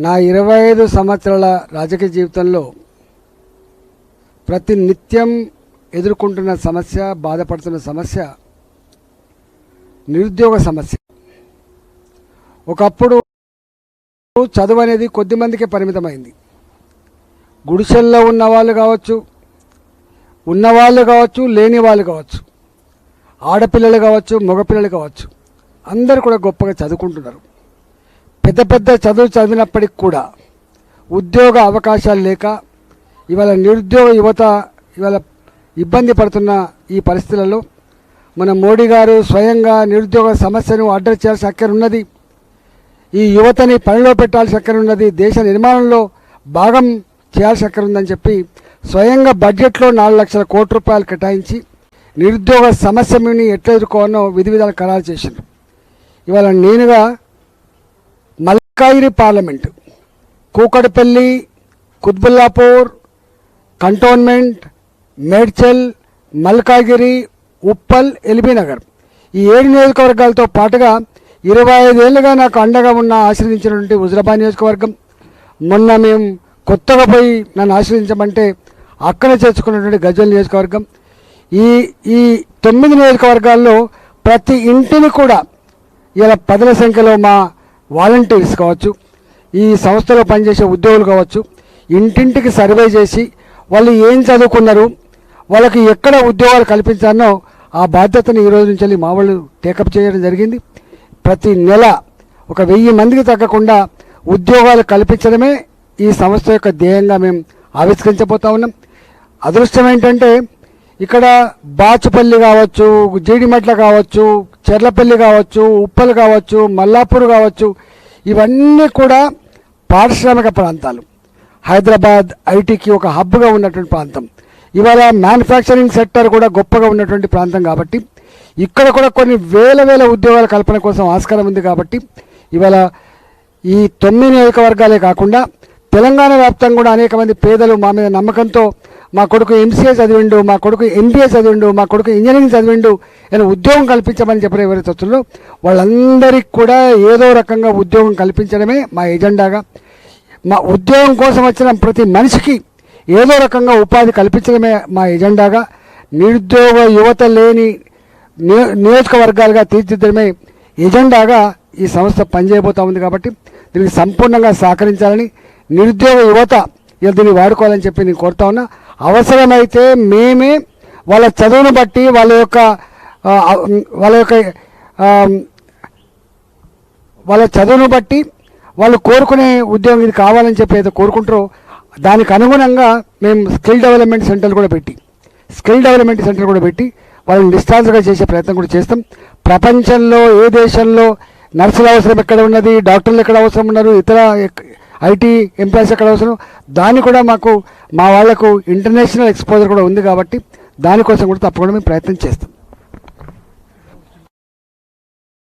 నా 25 సంవత్సరాల రాజకీయ జీవితంలో ప్రతి నిత్యం ఎదుర్కొంటున్న సమస్య, బాధపడుతున్న సమస్య నిరుద్యోగ సమస్య. ఒకప్పుడు చదువు అనేది కొద్ది మందికే పరిమితమైంది. గుడిసెల్లో ఉన్నవాళ్ళు కావచ్చు, ఉన్నవాళ్ళు కావచ్చు, లేని వాళ్ళు కావచ్చు, ఆడపిల్లలు కావచ్చు, మగపిల్లలు కావచ్చు, అందరూ కూడా గొప్పగా చదువుకుంటున్నారు. పెద్ద పెద్ద చదువు చదివినప్పటికి కూడా ఉద్యోగ అవకాశాలు లేక ఇవాళ నిరుద్యోగ యువత ఇవాళ ఇబ్బంది పడుతున్న ఈ పరిస్థితులలో మన మోడీ గారు స్వయంగా నిరుద్యోగ సమస్యను అడ్రస్ చేయాల్సిన అక్కర ఉన్నది. ఈ యువతని పనిలో పెట్టాల్సిన అక్కర ఉన్నది. దేశ నిర్మాణంలో భాగం చేయాల్సిన అక్కర ఉందని చెప్పి స్వయంగా బడ్జెట్లో 4 లక్షల కోట్ల రూపాయలు కేటాయించి నిరుద్యోగ సమస్యని ఎట్లా ఎదుర్కోవాలో విధి విధాలు ఖరారు చేసిండ్రు. ఇవాళ నేనుగా Malkajgiri parliament, Kukatpally, Quthbullapur, cantonment, Medchal, Malkajgiri, Uppal, LB Nagar ఈ 7 నియోజకవర్గాలతో పాటుగా 25 ఏళ్ళుగా నాకు అండగా ఉన్న ఆశ్రయించినటువంటి హుజురాబాద్ నియోజకవర్గం, మొన్న మేము కొత్తగా పోయి నన్ను ఆశ్రయించమంటే అక్కడ చేర్చుకున్నటువంటి గజ్వేల్ నియోజకవర్గం, ఈ 9 నియోజకవర్గాల్లో ప్రతి ఇంటిని కూడా ఇలా పదుల సంఖ్యలో మా వాలంటీర్స్ కావచ్చు, ఈ సంస్థలో పనిచేసే ఉద్యోగులు కావచ్చు, ఇంటింటికి సర్వే చేసి వాళ్ళు ఏం చదువుకున్నారు, వాళ్ళకి ఎక్కడ ఉద్యోగాలు కల్పించానో ఆ బాధ్యతను ఈ రోజు నుంచి మా వాళ్ళు టేకప్ చేయడం జరిగింది. ప్రతి నెల 1000 మందికి తగ్గకుండా ఉద్యోగాలు కల్పించడమే ఈ సంస్థ యొక్క ధ్యేయంగా మేము ఆవిష్కరించబోతా ఉన్నాం. అదృష్టం ఏంటంటే ఇక్కడ బాచుపల్లి కావచ్చు, జీడిమెట్ల కావచ్చు, చెర్లపల్లి కావచ్చు, ఉప్పల్ కావచ్చు, మల్లాపూర్ కావచ్చు, ఇవన్నీ కూడా పారిశ్రామిక ప్రాంతాలు. హైదరాబాద్ ఐటీకి ఒక హబ్గా ఉన్నటువంటి ప్రాంతం. ఇవాళ మ్యానుఫ్యాక్చరింగ్ సెక్టర్ కూడా గొప్పగా ఉన్నటువంటి ప్రాంతం కాబట్టి ఇక్కడ కూడా కొన్ని వేల ఉద్యోగాల కల్పన కోసం ఆస్కారం ఉంది. కాబట్టి ఇవాళ ఈ 9 నియోజకవర్గాలే కాకుండా తెలంగాణ వ్యాప్తంగా కూడా అనేక మంది పేదలు మా మీద నమ్మకంతో మా కొడుకు ఎంసీఏ చదివిండు, మా కొడుకు ఎంబీఏ చదివిండు, మా కొడుకు ఇంజనీరింగ్ చదివిండు అని ఉద్యోగం కల్పించమని చెప్పిన ఎవరైతే వస్తుందో వాళ్ళందరికీ కూడా ఏదో రకంగా ఉద్యోగం కల్పించడమే మా ఎజెండాగా, మా ఉద్యోగం కోసం వచ్చిన ప్రతి మనిషికి ఏదో రకంగా ఉపాధి కల్పించడమే మా ఎజెండాగా, నిరుద్యోగ యువత లేని నియోజకవర్గాలుగా తీర్చిదిద్దడమే ఎజెండాగా ఈ సంస్థ పనిచేయబోతూ ఉంది. కాబట్టి దీనికి సంపూర్ణంగా సహకరించాలని, నిరుద్యోగ యువత ఇలా దీన్ని వాడుకోవాలని చెప్పి నేను కోరుతా ఉన్నా. అవసరమైతే మేమే వాళ్ళ చదువును బట్టి వాళ్ళ చదువును బట్టి వాళ్ళు కోరుకునే ఉద్యోగం ఇది కావాలని చెప్పి ఏదో కోరుకుంటారో దానికి అనుగుణంగా మేము స్కిల్ డెవలప్మెంట్ సెంటర్ కూడా పెట్టి వాళ్ళని డిశ్చార్జ్గా చేసే ప్రయత్నం కూడా చేస్తాం. ప్రపంచంలో ఏ దేశంలో నర్సుల అవసరం ఎక్కడ ఉన్నది, డాక్టర్లు ఎక్కడ అవసరం ఉన్నారు, ఇతర ఐటీ ఎంప్లాయీస్ ఎక్కడ అవసరం, దాన్ని కూడా మా వాళ్లకు ఇంటర్నేషనల్ ఎక్స్పోజర్ కూడా ఉంది. కాబట్టి దానికోసం కూడా తప్పకుండా మేము ప్రయత్నం చేస్తాం.